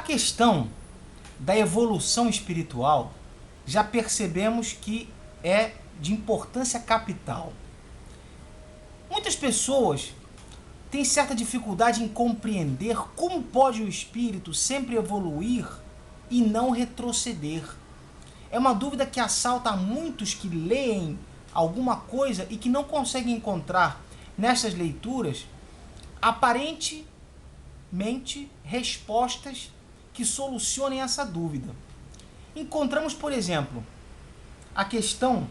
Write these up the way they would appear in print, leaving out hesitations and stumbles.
questão da evolução espiritual, já percebemos que é de importância capital. Muitas pessoas têm certa dificuldade em compreender como pode o espírito sempre evoluir e não retroceder. É uma dúvida que assalta a muitos que leem alguma coisa e que não conseguem encontrar nessas leituras aparentemente respostas que solucionem essa dúvida. Encontramos, por exemplo, a questão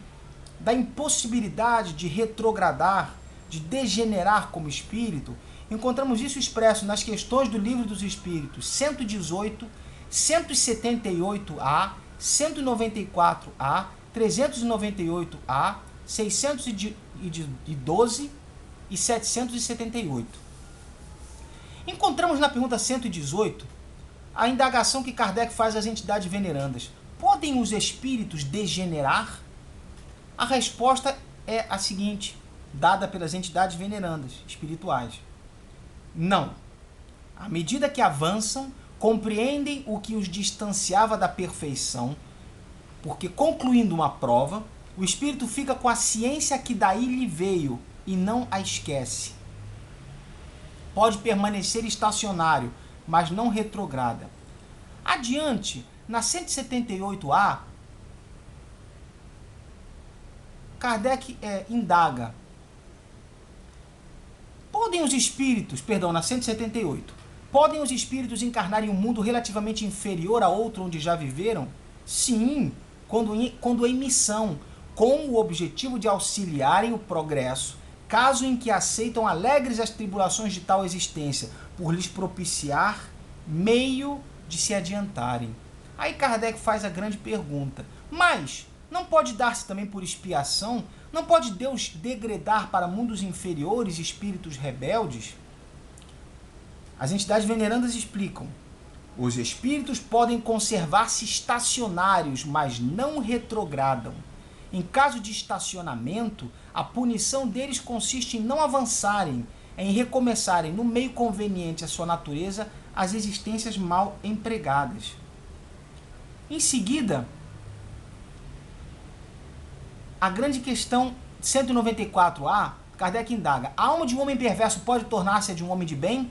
da impossibilidade de retrogradar, de degenerar como espírito. Encontramos isso expresso nas questões do Livro dos Espíritos 118, 178A, 194A, 398A, 612 e 778. Encontramos na pergunta 118 a indagação que Kardec faz às entidades venerandas. Podem os espíritos degenerar? A resposta é a seguinte, dada pelas entidades venerandas espirituais. Não. À medida que avançam, compreendem o que os distanciava da perfeição, porque, concluindo uma prova, o espírito fica com a ciência que daí lhe veio e não a esquece. Pode permanecer estacionário, mas não retrograda. Adiante, na 178A, Kardec indaga. Na 178, podem os espíritos encarnar em um mundo relativamente inferior a outro onde já viveram? Sim, quando em missão, com o objetivo de auxiliarem o progresso, caso em que aceitam alegres as tribulações de tal existência, por lhes propiciar meio de se adiantarem. Aí Kardec faz a grande pergunta, mas não pode dar-se também por expiação? Não pode Deus degradar para mundos inferiores espíritos rebeldes? As entidades venerandas explicam, os espíritos podem conservar-se estacionários, mas não retrogradam. Em caso de estacionamento, a punição deles consiste em não avançarem, em recomeçarem no meio conveniente à sua natureza as existências mal empregadas. Em seguida, a grande questão 194A, Kardec indaga, a alma de um homem perverso pode tornar-se a de um homem de bem?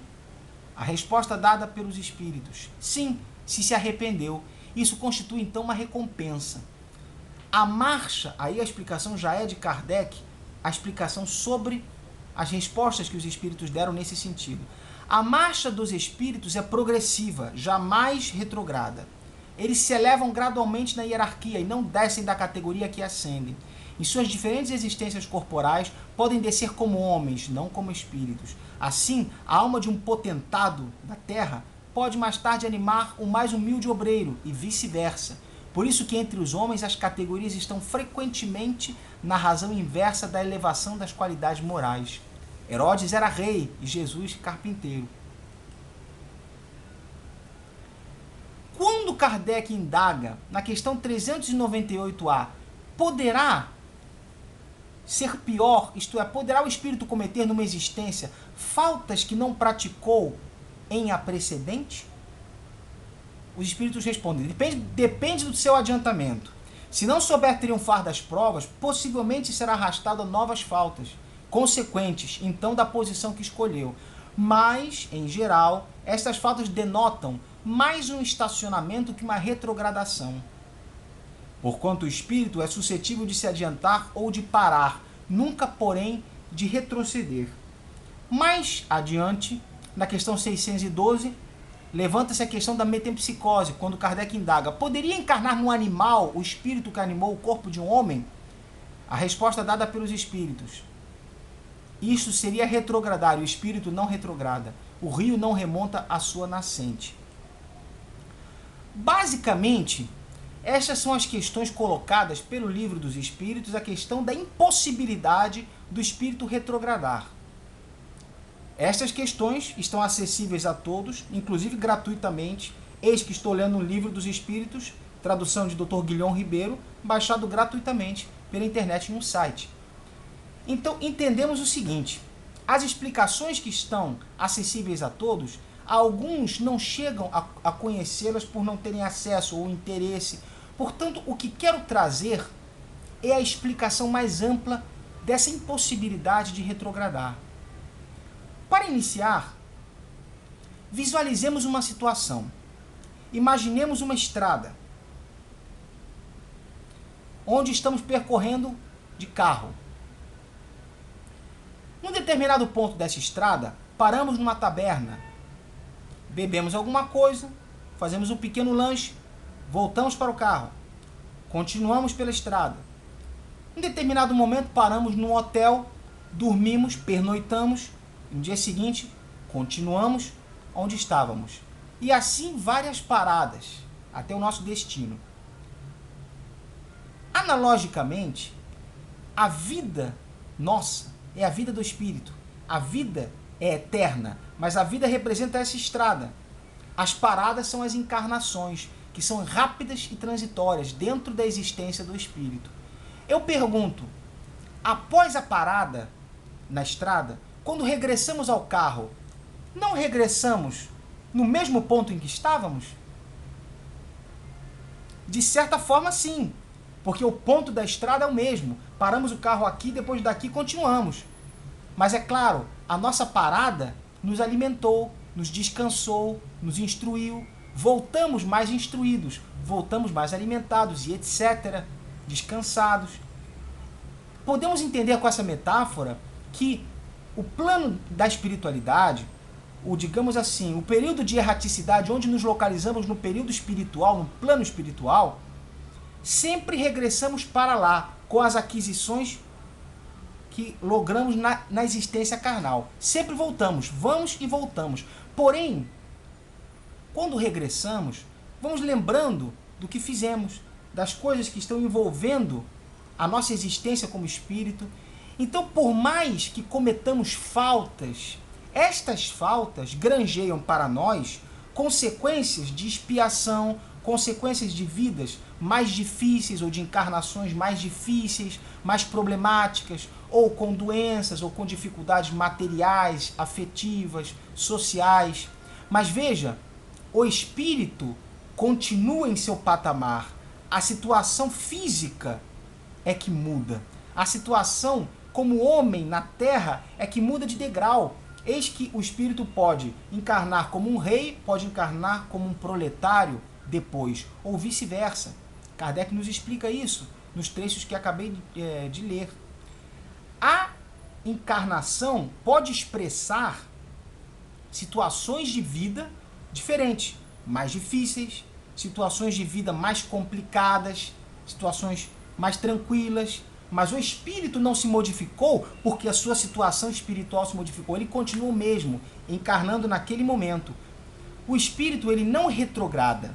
A resposta dada pelos espíritos, sim, se arrependeu. Isso constitui então uma recompensa. A marcha, aí a explicação já é de Kardec, a explicação sobre as respostas que os espíritos deram nesse sentido. A marcha dos espíritos é progressiva, jamais retrograda. Eles se elevam gradualmente na hierarquia e não descem da categoria que ascendem. Em suas diferentes existências corporais, podem descer como homens, não como espíritos. Assim, a alma de um potentado da terra pode mais tarde animar o mais humilde obreiro e vice-versa. Por isso que entre os homens as categorias estão frequentemente na razão inversa da elevação das qualidades morais. Herodes era rei e Jesus carpinteiro. Quando Kardec indaga na questão 398A, poderá ser pior, isto é, poderá o espírito cometer numa existência faltas que não praticou em a precedente? Os espíritos respondem, depende do seu adiantamento. Se não souber triunfar das provas, possivelmente será arrastado a novas faltas, consequentes, então, da posição que escolheu. Mas, em geral, estas faltas denotam mais um estacionamento que uma retrogradação. Porquanto o espírito é suscetível de se adiantar ou de parar, nunca, porém, de retroceder. Mais adiante, na questão 612, levanta-se a questão da metempsicose, quando Kardec indaga, poderia encarnar num animal o espírito que animou o corpo de um homem? A resposta dada pelos espíritos. Isto seria retrogradar, o espírito não retrograda. O rio não remonta à sua nascente. Basicamente, estas são as questões colocadas pelo Livro dos Espíritos, a questão da impossibilidade do espírito retrogradar. Estas questões estão acessíveis a todos, inclusive gratuitamente. Eis que estou lendo um Livro dos Espíritos, tradução de Dr. Guilhom Ribeiro, baixado gratuitamente pela internet em um site. Então, entendemos o seguinte, as explicações que estão acessíveis a todos Alguns não chegam a conhecê-las por não terem acesso ou interesse. Portanto, o que quero trazer é a explicação mais ampla dessa impossibilidade de retrogradar. Para iniciar, visualizemos uma situação. Imaginemos uma estrada, onde estamos percorrendo de carro. Num determinado ponto dessa estrada, paramos numa taberna, bebemos alguma coisa, fazemos um pequeno lanche, voltamos para o carro, continuamos pela estrada. Em determinado momento, paramos num hotel, dormimos, pernoitamos, no dia seguinte, continuamos onde estávamos. E assim várias paradas, até o nosso destino. Analogicamente, a vida nossa é a vida do espírito. A vida é eterna, mas a vida representa essa estrada. As paradas são as encarnações, que são rápidas e transitórias dentro da existência do espírito. Eu pergunto, após a parada na estrada, quando regressamos ao carro, não regressamos no mesmo ponto em que estávamos? De certa forma, sim, porque o ponto da estrada é o mesmo. Paramos o carro aqui, depois daqui continuamos. Mas é claro, a nossa parada nos alimentou, nos descansou, nos instruiu. Voltamos mais instruídos, voltamos mais alimentados e etc., descansados. Podemos entender com essa metáfora que o plano da espiritualidade, ou digamos assim, o período de erraticidade onde nos localizamos no período espiritual, no plano espiritual, sempre regressamos para lá com as aquisições que logramos na existência carnal. Sempre voltamos, vamos e voltamos. Porém, quando regressamos, vamos lembrando do que fizemos, das coisas que estão envolvendo a nossa existência como espírito. Então, por mais que cometamos faltas, estas faltas granjeiam para nós consequências de expiação, consequências de vidas mais difíceis ou de encarnações mais difíceis, mais problemáticas, ou com doenças, ou com dificuldades materiais, afetivas, sociais. Mas veja, o espírito continua em seu patamar. A situação física é que muda. A situação como homem na terra é que muda de degrau. Eis que o espírito pode encarnar como um rei, pode encarnar como um proletário depois, ou vice-versa. Kardec nos explica isso nos trechos que acabei de ler. A encarnação pode expressar situações de vida diferentes, mais difíceis, situações de vida mais complicadas, situações mais tranquilas, mas o espírito não se modificou porque a sua situação espiritual se modificou. Ele continua o mesmo, encarnando naquele momento. O espírito ele não retrograda.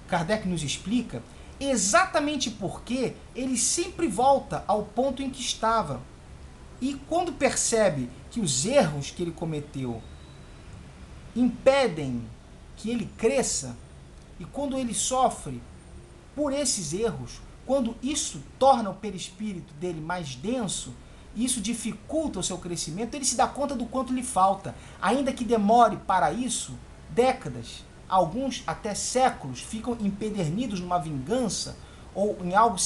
Kardec nos explica exatamente porque ele sempre volta ao ponto em que estava. E quando percebe que os erros que ele cometeu impedem que ele cresça, e quando ele sofre por esses erros, quando isso torna o perispírito dele mais denso, isso dificulta o seu crescimento, ele se dá conta do quanto lhe falta. Ainda que demore para isso décadas, alguns até séculos, ficam empedernidos numa vingança ou em algo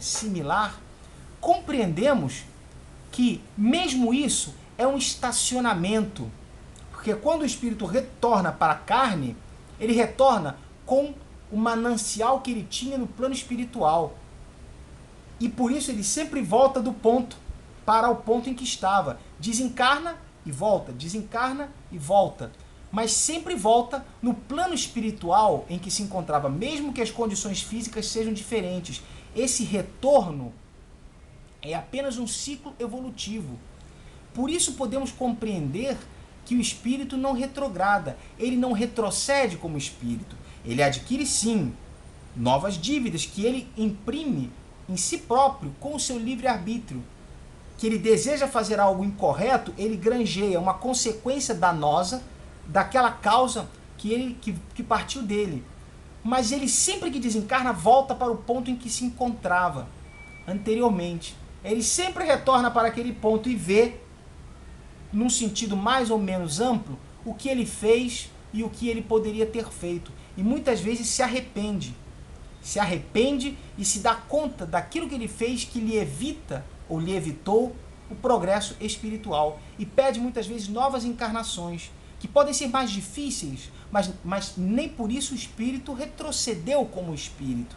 similar, compreendemos que mesmo isso é um estacionamento. Porque quando o espírito retorna para a carne, ele retorna com o manancial que ele tinha no plano espiritual. E por isso ele sempre volta do ponto para o ponto em que estava. Desencarna e volta, desencarna e volta. Mas sempre volta no plano espiritual em que se encontrava, mesmo que as condições físicas sejam diferentes. Esse retorno é apenas um ciclo evolutivo. Por isso podemos compreender que o espírito não retrograda, ele não retrocede como espírito. Ele adquire sim novas dívidas que ele imprime em si próprio com o seu livre-arbítrio. Que ele deseja fazer algo incorreto, ele granjeia uma consequência danosa daquela causa que partiu dele. Mas ele sempre que desencarna volta para o ponto em que se encontrava anteriormente. Ele sempre retorna para aquele ponto e vê, num sentido mais ou menos amplo, o que ele fez, e o que ele poderia ter feito. E muitas vezes se arrepende. Se arrepende e se dá conta daquilo que ele fez que lhe evita ou lhe evitou o progresso espiritual. E pede muitas vezes novas encarnações, que podem ser mais difíceis, mas nem por isso o espírito retrocedeu como espírito.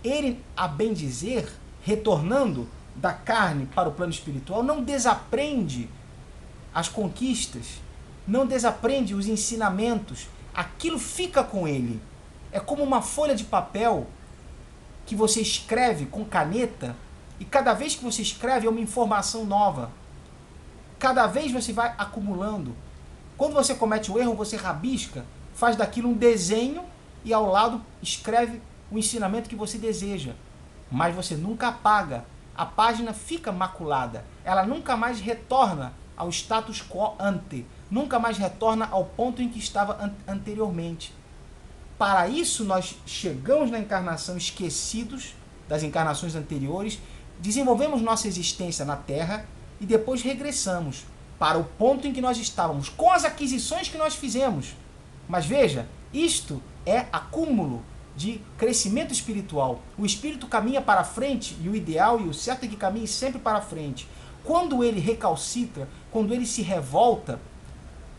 Ele, a bem dizer, retornando da carne para o plano espiritual, não desaprende as conquistas, não desaprende os ensinamentos, aquilo fica com ele. É como uma folha de papel que você escreve com caneta, e cada vez que você escreve é uma informação nova. Cada vez você vai acumulando. Quando você comete o erro, você rabisca, faz daquilo um desenho e ao lado escreve o ensinamento que você deseja. Mas você nunca apaga. A página fica maculada. Ela nunca mais retorna ao status quo ante. Nunca mais retorna ao ponto em que estava anteriormente. Para isso, nós chegamos na encarnação esquecidos das encarnações anteriores, desenvolvemos nossa existência na Terra e depois regressamos para o ponto em que nós estávamos, com as aquisições que nós fizemos. Mas veja, isto é acúmulo de crescimento espiritual. O espírito caminha para frente e o ideal e o certo é que caminhe sempre para frente. Quando ele recalcitra, quando ele se revolta,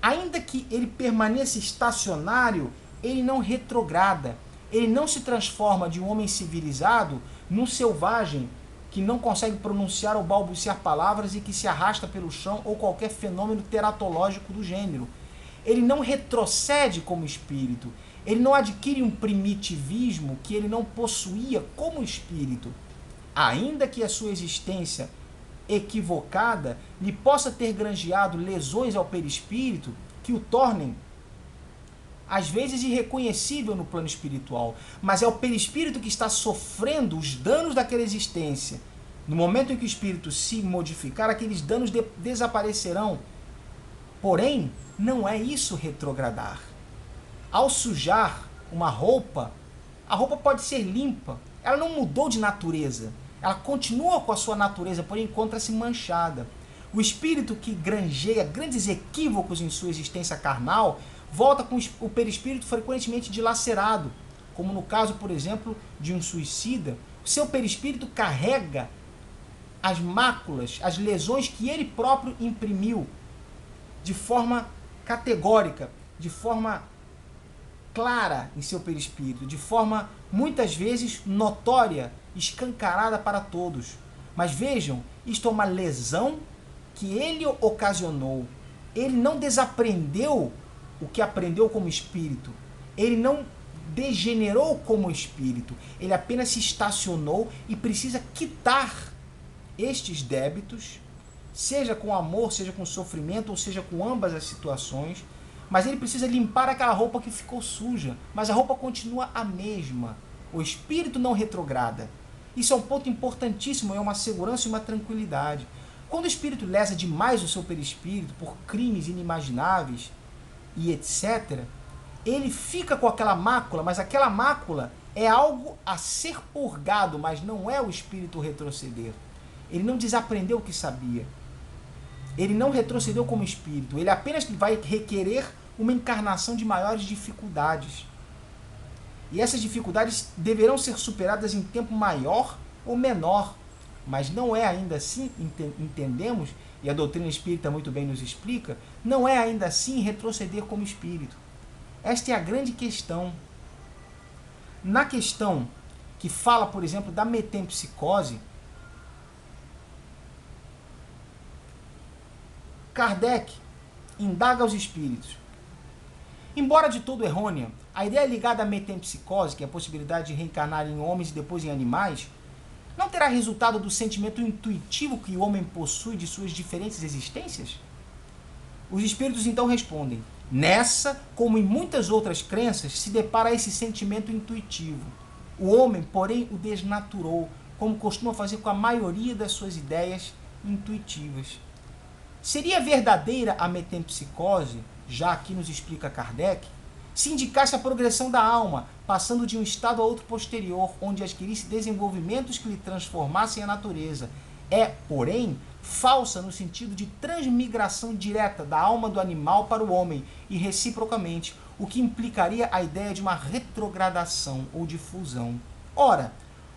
ainda que ele permaneça estacionário, ele não retrograda, ele não se transforma de um homem civilizado num selvagem que não consegue pronunciar ou balbuciar palavras e que se arrasta pelo chão ou qualquer fenômeno teratológico do gênero. Ele não retrocede como espírito, ele não adquire um primitivismo que ele não possuía como espírito. Ainda que a sua existência equivocada lhe possa ter granjeado lesões ao perispírito que o tornem às vezes irreconhecível no plano espiritual, mas é o perispírito que está sofrendo os danos daquela existência. No momento em que o espírito se modificar, aqueles danos desaparecerão. Porém, não é isso retrogradar. Ao sujar uma roupa, a roupa pode ser limpa, ela não mudou de natureza, ela continua com a sua natureza, porém encontra-se manchada. O espírito que granjeia grandes equívocos em sua existência carnal volta com o perispírito frequentemente dilacerado, como no caso, por exemplo, de um suicida. O seu perispírito carrega as máculas, as lesões que ele próprio imprimiu de forma categórica, de forma clara em seu perispírito, de forma muitas vezes notória, escancarada para todos. Mas vejam, isto é uma lesão que ele ocasionou. Ele não desaprendeu o que aprendeu como espírito. Ele não degenerou como espírito. Ele apenas se estacionou e precisa quitar estes débitos, seja com amor, seja com sofrimento, ou seja com ambas as situações. Mas ele precisa limpar aquela roupa que ficou suja. Mas a roupa continua a mesma. O espírito não retrograda. Isso é um ponto importantíssimo, é uma segurança e uma tranquilidade. Quando o espírito lesa demais o seu perispírito por crimes inimagináveis e etc., ele fica com aquela mácula, mas aquela mácula é algo a ser purgado, mas não é o espírito retroceder. Ele não desaprendeu o que sabia. Ele não retrocedeu como espírito. Ele apenas vai requerer uma encarnação de maiores dificuldades. E essas dificuldades deverão ser superadas em tempo maior ou menor. Mas não é ainda assim, entendemos, e a doutrina espírita muito bem nos explica, não é ainda assim retroceder como espírito. Esta é a grande questão. Na questão que fala, por exemplo, da metempsicose, Kardec indaga aos espíritos. Embora de todo errônea, a ideia ligada à metempsicose, que é a possibilidade de reencarnar em homens e depois em animais, não terá resultado do sentimento intuitivo que o homem possui de suas diferentes existências? Os espíritos então respondem: nessa, como em muitas outras crenças, se depara esse sentimento intuitivo. O homem, porém, o desnaturou, como costuma fazer com a maioria das suas ideias intuitivas. Seria verdadeira a metempsicose, já aqui nos explica Kardec, se indicasse a progressão da alma, passando de um estado a outro posterior, onde adquirisse desenvolvimentos que lhe transformassem a natureza. É, porém, falsa no sentido de transmigração direta da alma do animal para o homem, e reciprocamente. o que implicaria a ideia de uma retrogradação ou de fusão. Ora,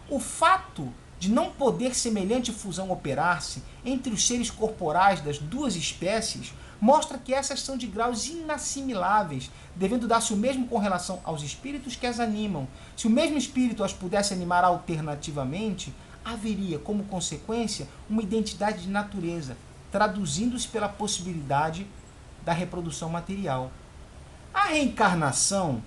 o fato de não poder semelhante fusão operar-se entre os seres corporais das duas espécies mostra que essas são de graus inassimiláveis, devendo dar-se o mesmo com relação aos espíritos que as animam. Se o mesmo espírito as pudesse animar alternativamente, haveria, como consequência, uma identidade de natureza, traduzindo-se pela possibilidade da reprodução material. A reencarnação,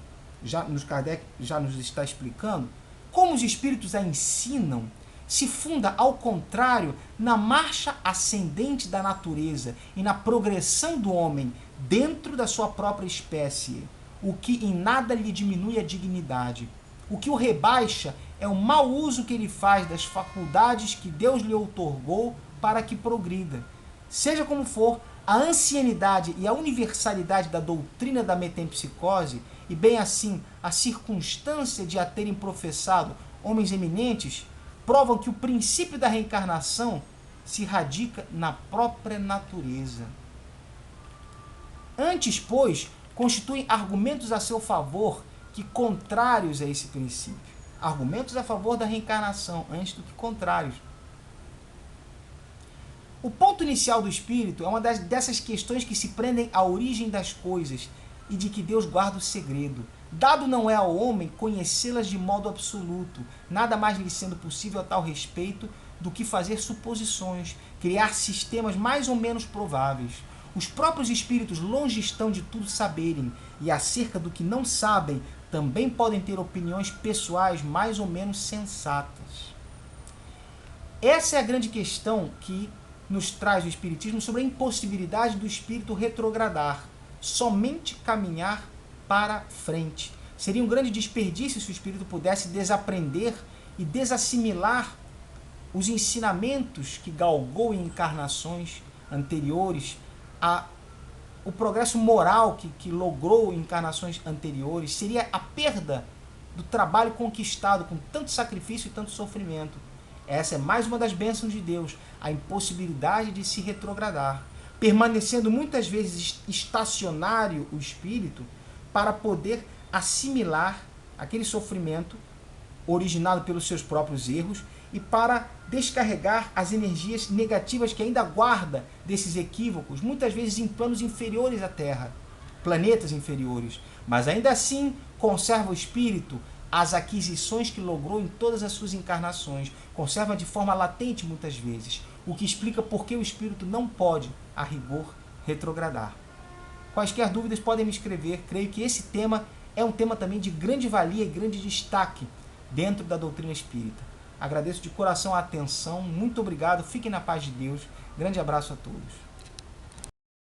Kardec já nos está explicando, como os espíritos a ensinam, se funda, ao contrário, na marcha ascendente da natureza e na progressão do homem dentro da sua própria espécie, o que em nada lhe diminui a dignidade. O que o rebaixa é o mau uso que ele faz das faculdades que Deus lhe outorgou para que progrida. Seja como for, a ancianidade e a universalidade da doutrina da metempsicose, e bem assim a circunstância de a terem professado homens eminentes, provam que o princípio da reencarnação se radica na própria natureza. Antes, pois, constituem argumentos a seu favor que contrários a esse princípio. Argumentos a favor da reencarnação, antes do que contrários. O ponto inicial do espírito é uma dessas questões que se prendem à origem das coisas e de que Deus guarda o segredo. Dado não é ao homem conhecê-las de modo absoluto, nada mais lhe sendo possível a tal respeito do que fazer suposições, criar sistemas mais ou menos prováveis. Os próprios espíritos longe estão de tudo saberem, e acerca do que não sabem, também podem ter opiniões pessoais mais ou menos sensatas. Essa é a grande questão que nos traz o Espiritismo sobre a impossibilidade do espírito retrogradar, somente caminhar para frente. Seria um grande desperdício se o espírito pudesse desaprender e desassimilar os ensinamentos que galgou em encarnações anteriores, o progresso moral que logrou em encarnações anteriores. Seria a perda do trabalho conquistado com tanto sacrifício e tanto sofrimento. Essa é mais uma das bênçãos de Deus, a impossibilidade de se retrogradar, permanecendo muitas vezes estacionário o espírito para poder assimilar aquele sofrimento originado pelos seus próprios erros e para descarregar as energias negativas que ainda guarda desses equívocos, muitas vezes em planos inferiores à Terra, planetas inferiores, mas ainda assim conserva o espírito as aquisições que logrou em todas as suas encarnações, conserva de forma latente muitas vezes, o que explica por que o espírito não pode, a rigor, retrogradar. Quaisquer dúvidas podem me escrever, creio que esse tema é um tema também de grande valia e grande destaque dentro da doutrina espírita. Agradeço de coração a atenção, muito obrigado, fiquem na paz de Deus, grande abraço a todos.